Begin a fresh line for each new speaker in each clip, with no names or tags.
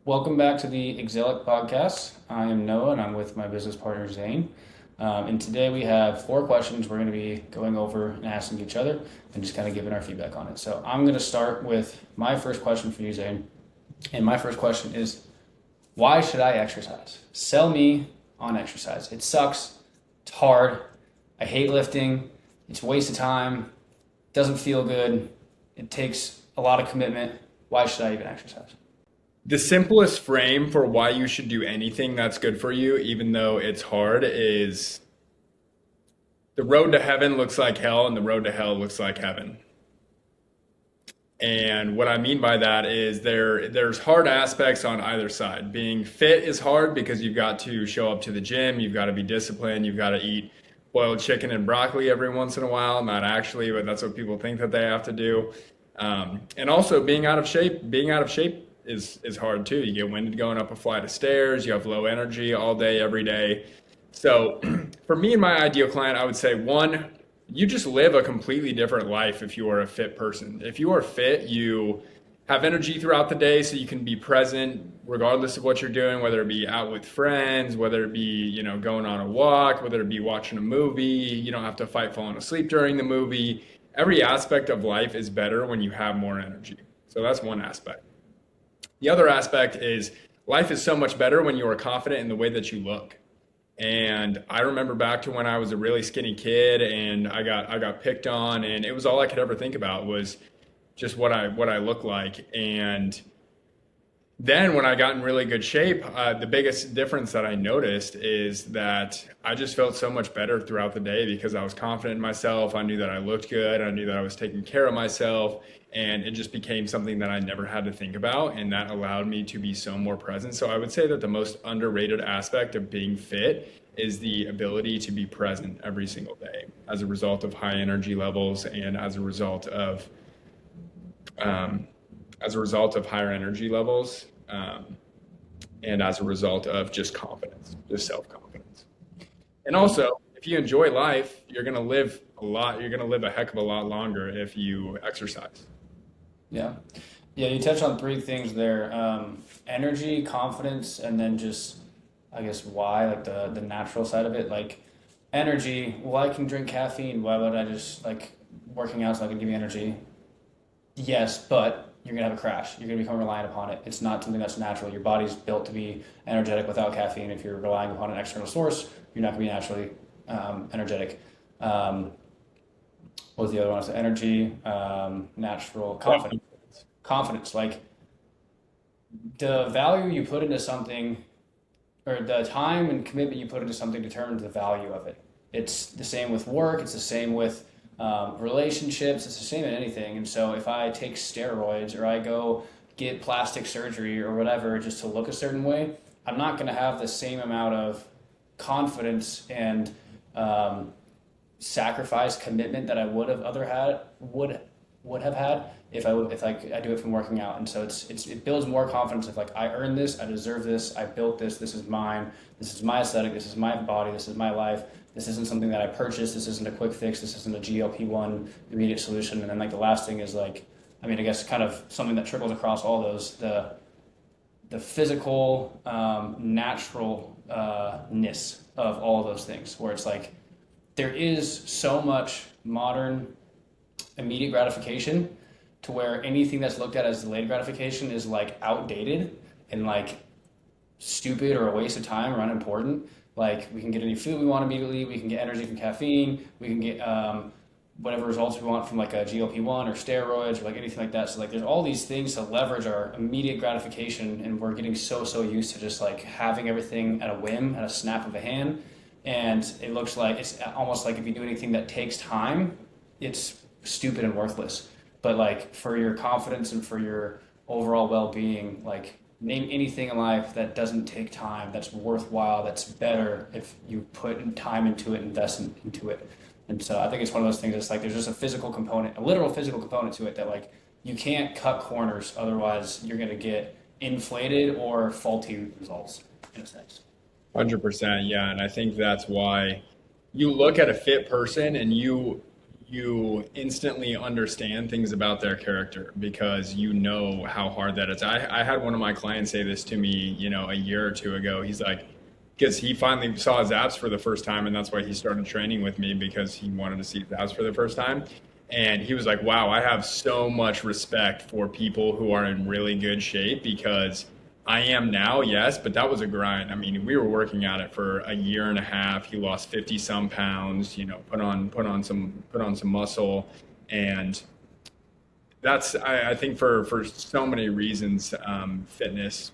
Welcome back to the Xelik Podcast. I am Noah and I'm with my business partner Zane. And today we have four questions we're going to be going over and asking each other and just kind of giving our feedback on it. So I'm going to start with my first question for you, Zane. And my first question is, why should I exercise? Sell me on exercise. It sucks. It's hard. I hate lifting. It's a waste of time. It doesn't feel good. It takes a lot of commitment. Why should I even exercise?
The simplest frame for why you should do anything that's good for you, even though it's hard, is the road to heaven looks like hell and the road to hell looks like heaven. And what I mean by that is there's hard aspects on either side. Being fit is hard because you've got to show up to the gym, you've got to be disciplined, you've got to eat boiled chicken and broccoli every once in a while. Not actually, but that's what people think that they have to do. And also being out of shape is hard too. You get winded going up a flight of stairs, you have low energy all day, every day. So for me and my ideal client, I would say one, you just live a completely different life if you are a fit person. If you are fit, you have energy throughout the day so you can be present regardless of what you're doing, whether it be out with friends, whether it be, going on a walk, whether it be watching a movie. You don't have to fight falling asleep during the movie. Every aspect of life is better when you have more energy. So that's one aspect. The other aspect is life is so much better when you are confident in the way that you look. And I remember back to when I was a really skinny kid and I got picked on, and it was all I could ever think about was just what I look like. And then when I got in really good shape, the biggest difference that I noticed is that I just felt so much better throughout the day because I was confident in myself. I knew that I looked good. I knew that I was taking care of myself. And it just became something that I never had to think about. And that allowed me to be so more present. So I would say that the most underrated aspect of being fit is the ability to be present every single day as a result of high energy levels and as a result of higher energy levels, and as a result of just confidence, just self-confidence. And also, if you enjoy life, you're going to live a heck of a lot longer if you exercise.
Yeah. Yeah, you touched on three things there. Energy, confidence, and then just, I guess, why, like the natural side of it. Like energy, well, I can drink caffeine. Why would I just, like, working out so I can give me energy? Yes, but you're gonna have a crash. You're gonna become reliant upon it. It's not something that's natural. Your body's built to be energetic without caffeine. If you're relying upon an external source, you're not gonna be naturally energetic. Um, what was the other one? So energy, natural, confidence. Confidence, like the value you put into something, or the time and commitment you put into something determines the value of it. It's the same with work. It's the same with relationships. It's the same in anything. And so if I take steroids or I go get plastic surgery or whatever just to look a certain way, I'm not going to have the same amount of confidence and sacrifice commitment that I would have had if I do it from working out. And so it builds more confidence of like, I earned this, I deserve this, I built this, this is mine, this is my aesthetic, this is my body, this is my life. This isn't something that I purchased. This isn't a quick fix. This isn't a GLP-1 immediate solution. And then like the last thing is like, I mean, I guess kind of something that trickles across all those, the physical naturalness of all of those things, where it's like there is so much modern immediate gratification to where anything that's looked at as delayed gratification is like outdated and like stupid or a waste of time or unimportant. Like we can get any food we want immediately, we can get energy from caffeine, we can get whatever results we want from like a GLP-1 or steroids or like anything like that. So like there's all these things to leverage our immediate gratification, and we're getting so used to just like having everything at a whim, at a snap of a hand. And it looks like it's almost like if you do anything that takes time, it's stupid and worthless. But like for your confidence and for your overall well-being, like name anything in life that doesn't take time, that's worthwhile, that's better if you put time into it, invest into it. And so I think it's one of those things that's like there's just a physical component, a literal physical component to it that like you can't cut corners, otherwise you're going to get inflated or faulty results in a sense.
100%, yeah. And I think that's why you look at a fit person and you instantly understand things about their character because you know how hard that is. I had one of my clients say this to me, a year or two ago. He's like, because he finally saw his abs for the first time, and that's why he started training with me, because he wanted to see his abs for the first time. And he was like, wow, I have so much respect for people who are in really good shape, because I am now, yes, but that was a grind. I mean, we were working at it for a year and a half. He lost 50 some pounds, put on some muscle. And that's, I think for so many reasons, fitness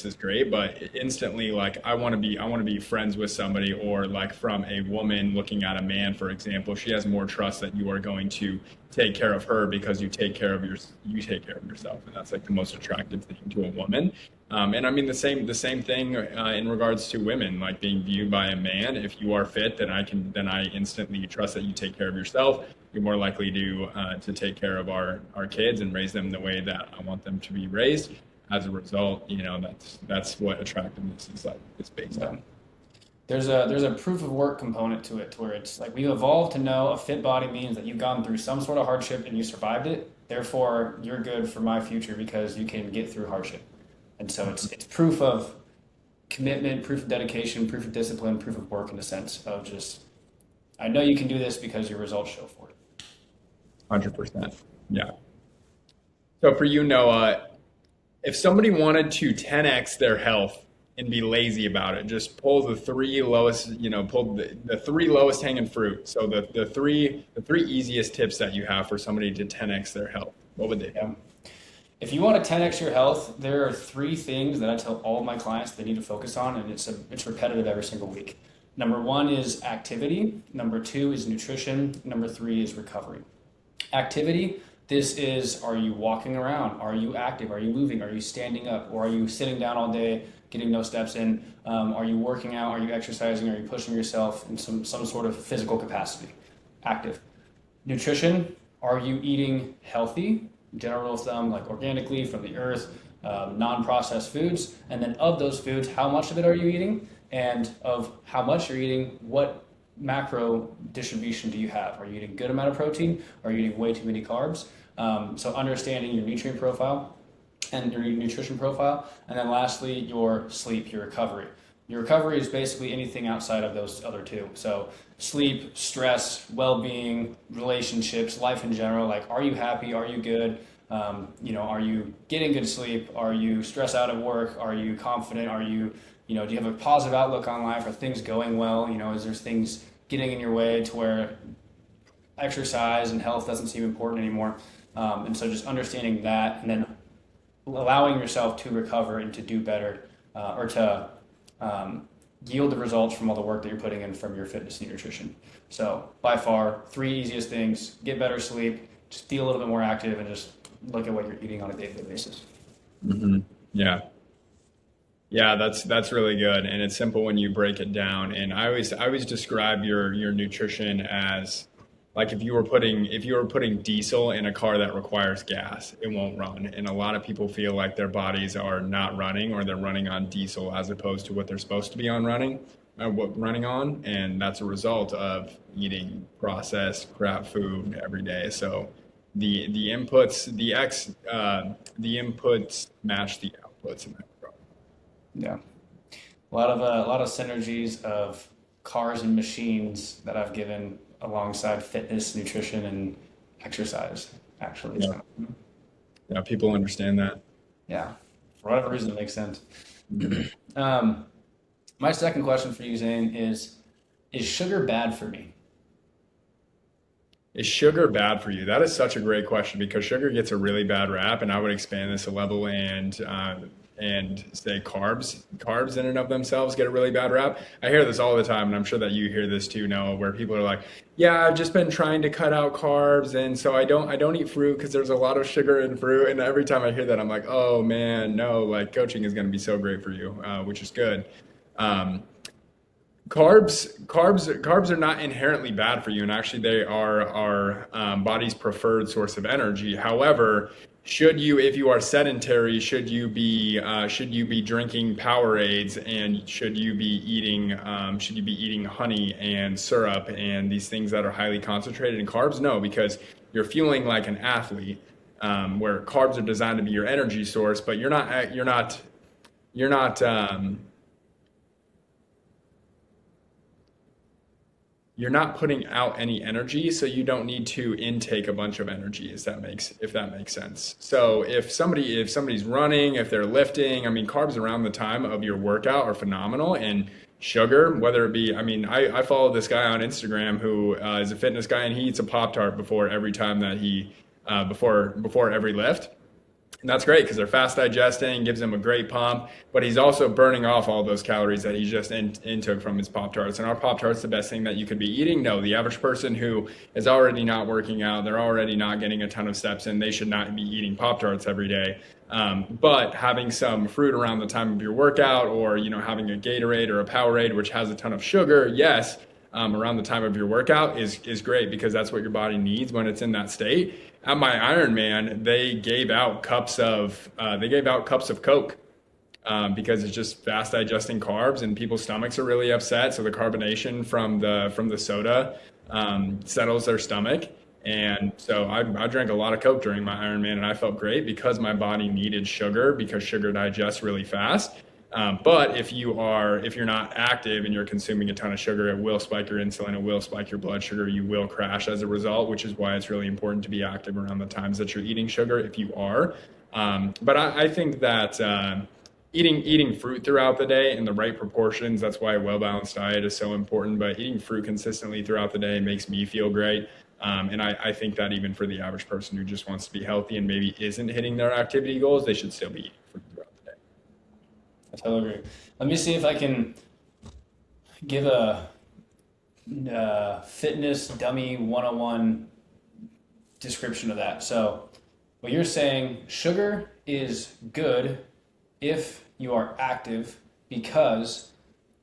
is great, but instantly, like, I want to be friends with somebody, or like from a woman looking at a man, for example, she has more trust that you are going to take care of her because you take care of yourself. And that's like the most attractive thing to a woman. And I mean, the same thing in regards to women, like being viewed by a man. If you are fit, then I instantly trust that you take care of yourself. You're more likely to take care of our kids and raise them the way that I want them to be raised. As a result, that's what attractiveness is based on.
There's a proof of work component to it, to where it's like, we've evolved to know a fit body means that you've gone through some sort of hardship and you survived it. Therefore, you're good for my future because you can get through hardship. And so it's proof of commitment, proof of dedication, proof of discipline, proof of work, in a sense of just, I know you can do this because your results show for it.
100%. Yeah. So for you, Noah, if somebody wanted to 10x their health and be lazy about it, just pull the three lowest, pull the three lowest hanging fruit. So the three easiest tips that you have for somebody to 10x their health, what would they be?
Yeah. If you want to 10x your health, there are three things that I tell all of my clients they need to focus on, and it's repetitive every single week. Number one is activity. Number two is nutrition. Number three is recovery. Activity. This is, are you walking around? Are you active? Are you moving? Are you standing up? Or are you sitting down all day, getting no steps in? Are you working out? Are you exercising? Are you pushing yourself in some sort of physical capacity? Active. Nutrition, are you eating healthy? General rule of thumb, like organically from the earth, non-processed foods. And then of those foods, how much of it are you eating? And of how much you're eating, what macro distribution do you have? Are you eating a good amount of protein? Are you eating way too many carbs? So understanding your nutrient profile and your nutrition profile. And then lastly, your sleep, your recovery. Your recovery is basically anything outside of those other two. So sleep, stress, well-being, relationships, life in general. Like, are you happy? Are you good? Are you getting good sleep? Are you stressed out at work? Are you confident? Are you, do you have a positive outlook on life? Are things going well? Is there things getting in your way to where exercise and health doesn't seem important anymore? And so just understanding that, and then allowing yourself to recover and to do better, or to yield the results from all the work that you're putting in from your fitness and nutrition. So by far, three easiest things: get better sleep, just be a little bit more active, and just look at what you're eating on a daily basis.
Mm-hmm. Yeah. Yeah, that's really good. And it's simple when you break it down. And I always describe your nutrition as, like, if you were putting diesel in a car that requires gas, it won't run. And a lot of people feel like their bodies are not running, or they're running on diesel as opposed to what they're supposed to be running on. And that's a result of eating processed crap food every day. So the inputs match the outputs in that regard.
Yeah. A lot of synergies of cars and machines that I've given alongside fitness, nutrition, and exercise, actually.
Yeah. Yeah, people understand that.
Yeah, for whatever reason, it makes sense. My second question for you, Zane, is sugar bad for me?
Is sugar bad for you? That is such a great question, because sugar gets a really bad rap, and I would expand this a level and say carbs in and of themselves get a really bad rap. I hear this all the time, and I'm sure that you hear this too, Noah, where people are like, yeah, I've just been trying to cut out carbs, and so I don't eat fruit because there's a lot of sugar in fruit. And every time I hear that, I'm like, oh man, no, like, coaching is going to be so great for you, which is good. Carbs are not inherently bad for you, and actually they are our body's preferred source of energy. However, if you are sedentary, should you be drinking Powerades, and should you be eating honey and syrup and these things that are highly concentrated in carbs? No, because you're fueling like an athlete, where carbs are designed to be your energy source, but you're not putting out any energy, so you don't need to intake a bunch of energy, if that makes sense. So if somebody's running, if they're lifting, I mean, carbs around the time of your workout are phenomenal. And sugar, whether it be, I mean, I follow this guy on Instagram who is a fitness guy, and he eats a Pop-Tart before every time that before every lift. And that's great because they're fast digesting, gives him a great pump, but he's also burning off all those calories that he just intook from his Pop-Tarts. And are Pop-Tarts the best thing that you could be eating? No, the average person who is already not working out, they're already not getting a ton of steps in, they should not be eating Pop-Tarts every day. But having some fruit around the time of your workout, or, having a Gatorade or a Powerade, which has a ton of sugar, yes, around the time of your workout is great, because that's what your body needs when it's in that state. At my Ironman, they gave out cups of Coke, because it's just fast digesting carbs, and people's stomachs are really upset. So the carbonation from the soda settles their stomach. And so I drank a lot of Coke during my Ironman, and I felt great because my body needed sugar, because sugar digests really fast. But if you're not active and you're consuming a ton of sugar, it will spike your insulin, it will spike your blood sugar, you will crash as a result, which is why it's really important to be active around the times that you're eating sugar, if you are. But I think that eating fruit throughout the day in the right proportions, that's why a well-balanced diet is so important. But eating fruit consistently throughout the day makes me feel great. And I think that even for the average person who just wants to be healthy and maybe isn't hitting their activity goals, they should still be eating fruit throughout the day.
I totally agree. Let me see if I can give a fitness dummy 101 description of that. So what you're saying, sugar is good if you are active, because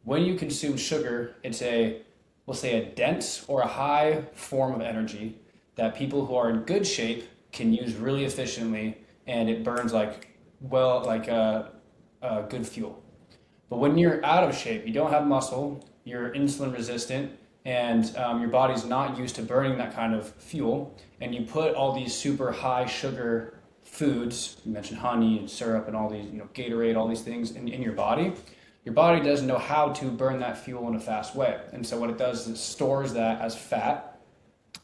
when you consume sugar, it's we'll say a dense or a high form of energy that people who are in good shape can use really efficiently, and it burns like good fuel. But when you're out of shape, you don't have muscle, you're insulin resistant, and your body's not used to burning that kind of fuel, and you put all these super high sugar foods, you mentioned honey and syrup and all these, Gatorade, all these things in your body doesn't know how to burn that fuel in a fast way. And so what it does is it stores that as fat,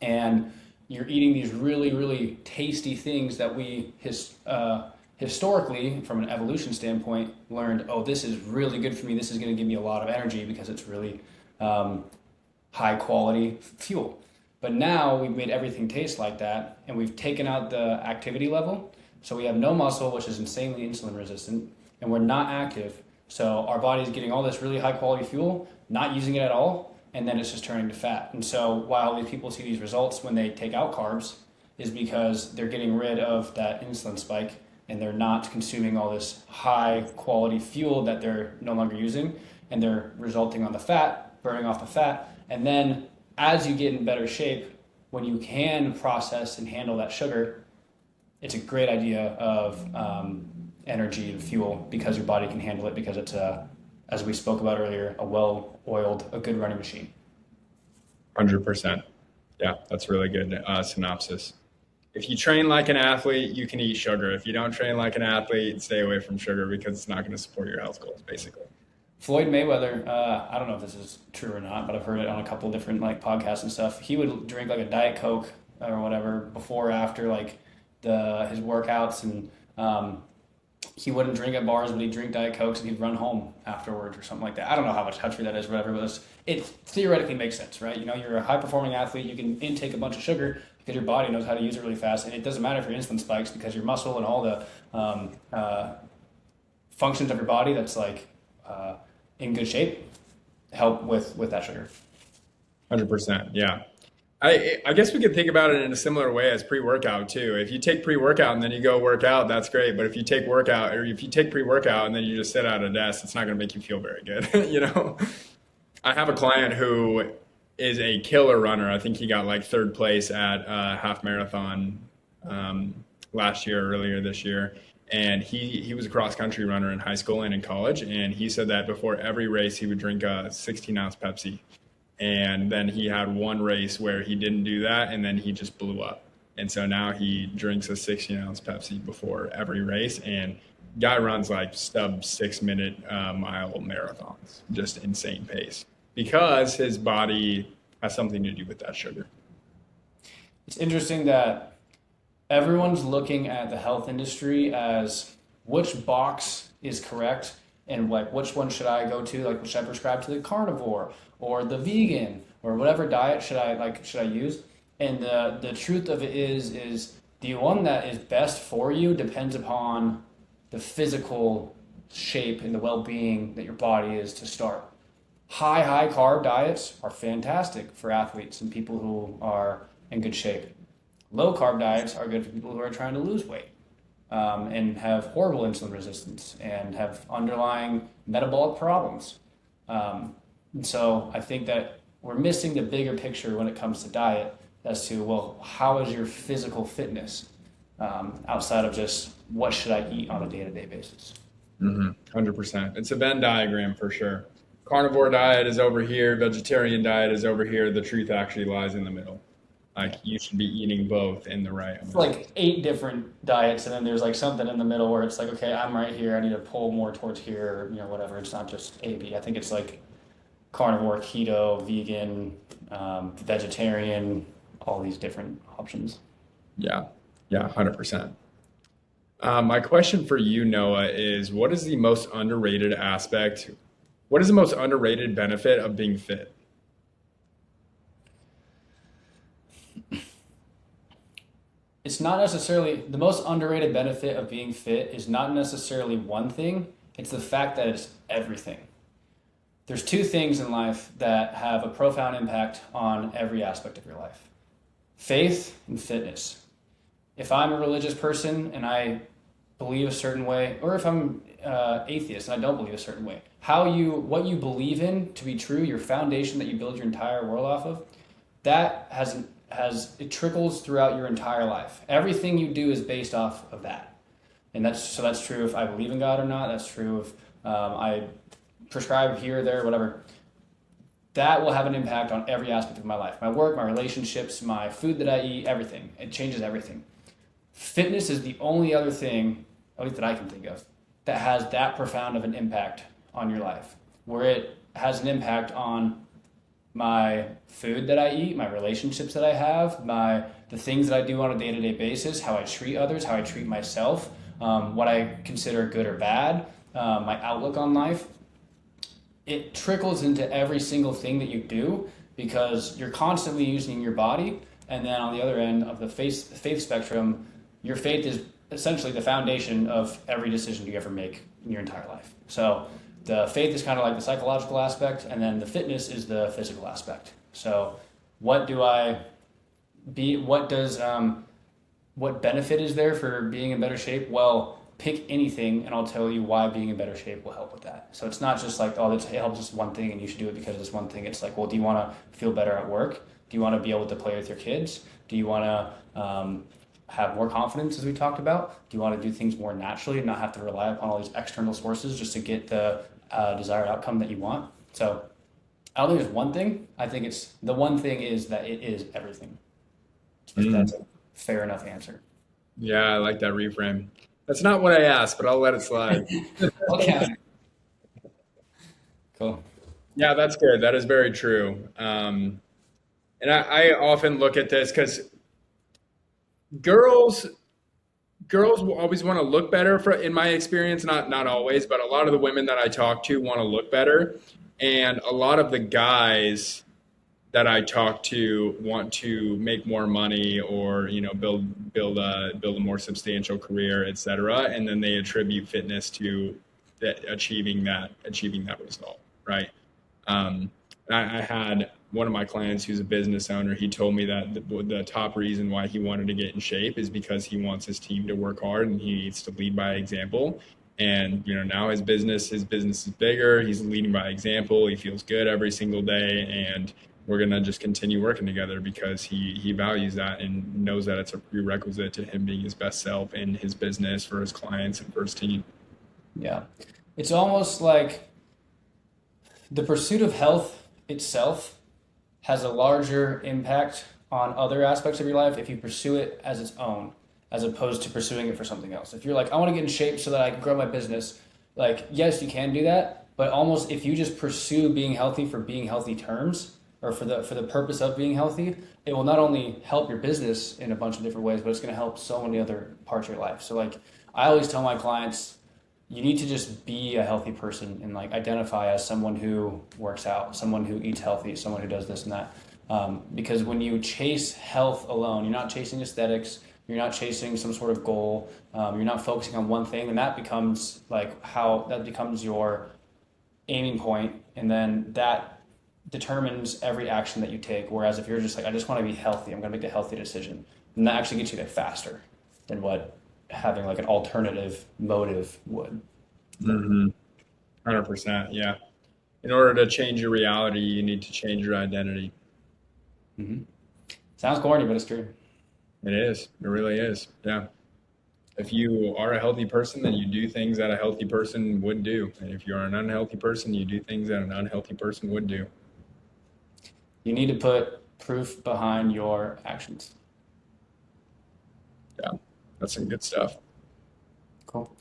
and you're eating these really, really tasty things that we historically, from an evolution standpoint, learned, oh, this is really good for me. This is going to give me a lot of energy because it's really high quality fuel. But now we've made everything taste like that, and we've taken out the activity level. So we have no muscle, which is insanely insulin resistant, and we're not active. So our body's getting all this really high quality fuel, not using it at all, and then it's just turning to fat. And so while these people see these results when they take out carbs, is because they're getting rid of that insulin spike, and they're not consuming all this high quality fuel that they're no longer using, and they're resulting on the fat, burning off the fat. And then as you get in better shape, when you can process and handle that sugar, it's a great idea of energy and fuel, because your body can handle it, because it's as we spoke about earlier, a well-oiled, a good running machine.
100%. Yeah, that's really good synopsis. If you train like an athlete, you can eat sugar. If you don't train like an athlete, stay away from sugar, because it's not going to support your health goals, basically.
Floyd Mayweather, I don't know if this is true or not, but I've heard it on a couple of different podcasts and stuff. He would drink a Diet Coke or whatever before or after his workouts, and he wouldn't drink at bars, but he'd drink Diet Cokes, and he'd run home afterwards or something like that. I don't know how true that is, whatever, but it theoretically makes sense, right? You're a high-performing athlete, you can intake a bunch of sugar because your body knows how to use it really fast, and it doesn't matter if your insulin spikes, because your muscle and all the functions of your body that's in good shape help with that sugar.
100%, yeah. I guess we could think about it in a similar way as pre-workout too. If you take pre-workout and then you go work out, that's great. But if you take pre-workout and then you just sit at a desk, it's not going to make you feel very good. I have a client who is a killer runner. I think he got third place at half marathon last year, earlier this year. And he was a cross country runner in high school and in college. And he said that before every race, he would drink a 16-ounce Pepsi. And then he had one race where he didn't do that, and then he just blew up. And so now he drinks a 16-ounce Pepsi before every race, and guy runs like sub 6-minute mile marathons, just insane pace, because his body has something to do with that sugar.
It's interesting that everyone's looking at the health industry as which box is correct and like which one should I go to, like should I prescribe to the carnivore or the vegan or whatever diet should I use? And the truth of it is the one that is best for you depends upon the physical shape and the well-being that your body is to start. High carb diets are fantastic for athletes and people who are in good shape. Low carb diets are good for people who are trying to lose weight and have horrible insulin resistance and have underlying metabolic problems. And so I think that we're missing the bigger picture when it comes to diet as to, well, how is your physical fitness outside of just what should I eat on a day-to-day basis?
100%. It's a Venn diagram for sure. Carnivore diet is over here. Vegetarian diet is over here. The truth actually lies in the middle. Like you should be eating both in the right amount.
It's like 8 different diets, and then there's like something in the middle where it's like, okay, I'm right here. I need to pull more towards here, whatever. It's not just A, B. I think it's like carnivore, keto, vegan, vegetarian, all these different options.
Yeah, 100%. My question for you, Noah, is what is the most underrated aspect? What is the most underrated benefit of being fit?
It's not necessarily the most underrated benefit of being fit is not necessarily one thing. It's the fact that it's everything. There's 2 things in life that have a profound impact on every aspect of your life: faith and fitness. If I'm a religious person and I believe a certain way, or if I'm atheist and I don't believe a certain way, what you believe in to be true, your foundation that you build your entire world off of, that it trickles throughout your entire life. Everything you do is based off of that. And that's true if I believe in God or not. That's true if I prescribe here, there, whatever. That will have an impact on every aspect of my life. My work, my relationships, my food that I eat, everything. It changes everything. Fitness is the only other thing, at least that I can think of, that has that profound of an impact on your life, where it has an impact on my food that I eat, my relationships that I have, the things that I do on a day-to-day basis, how I treat others, how I treat myself, what I consider good or bad, my outlook on life. It trickles into every single thing that you do because you're constantly using your body. And then on the other end of the faith spectrum, your faith is essentially the foundation of every decision you ever make in your entire life. So the faith is kind of like the psychological aspect, and then the fitness is the physical aspect. So what benefit is there for being in better shape? Well, pick anything and I'll tell you why being in better shape will help with that. So it's not just like, it helps us one thing and you should do it because of this one thing. It's like, well, do you want to feel better at work? Do you want to be able to play with your kids? Do you want to have more confidence, as we talked about? Do you want to do things more naturally and not have to rely upon all these external sources just to get the desired outcome that you want? So I don't think there's one thing. I think the one thing is that it is everything. If that's a fair enough answer.
Yeah, I like that reframe. That's not what I asked, but I'll let it slide.
Okay. Cool.
Yeah, that's good. That is very true. And I often look at this because girls will always want to look better, in my experience, not always, but a lot of the women that I talk to want to look better. And a lot of the guys that I talk to want to make more money or, build a more substantial career, et cetera. And then they attribute fitness to achieving that result. Right. I had one of my clients who's a business owner. He told me that the top reason why he wanted to get in shape is because he wants his team to work hard and he needs to lead by example. And, now his business is bigger. He's leading by example. He feels good every single day. And we're going to just continue working together because he values that and knows that it's a prerequisite to him being his best self in his business, for his clients, and for his team.
Yeah. It's almost like the pursuit of health itself has a larger impact on other aspects of your life if you pursue it as its own, as opposed to pursuing it for something else. If you're like, I want to get in shape so that I can grow my business, like, yes, you can do that, but almost if you just pursue being healthy for being healthy terms, or for the purpose of being healthy, it will not only help your business in a bunch of different ways, but it's going to help so many other parts of your life. So like, I always tell my clients, you need to just be a healthy person and like identify as someone who works out, someone who eats healthy, someone who does this and that. Because when you chase health alone, you're not chasing aesthetics, you're not chasing some sort of goal, you're not focusing on one thing, and that becomes your aiming point, and then that determines every action that you take. Whereas if you're just like, I just want to be healthy, I'm going to make a healthy decision, and that actually gets you there faster than what having like an alternative motive would.
100%. Yeah. In order to change your reality, you need to change your identity.
Sounds corny, but it's true.
It is. It really is. Yeah. If you are a healthy person, then you do things that a healthy person would do. And if you are an unhealthy person, you do things that an unhealthy person would do.
You need to put proof behind your actions.
Yeah. That's some good stuff.
Cool.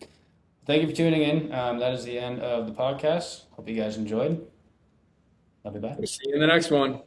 Thank you for tuning in. That is the end of the podcast. Hope you guys enjoyed. I'll be back.
We'll see you in the next one.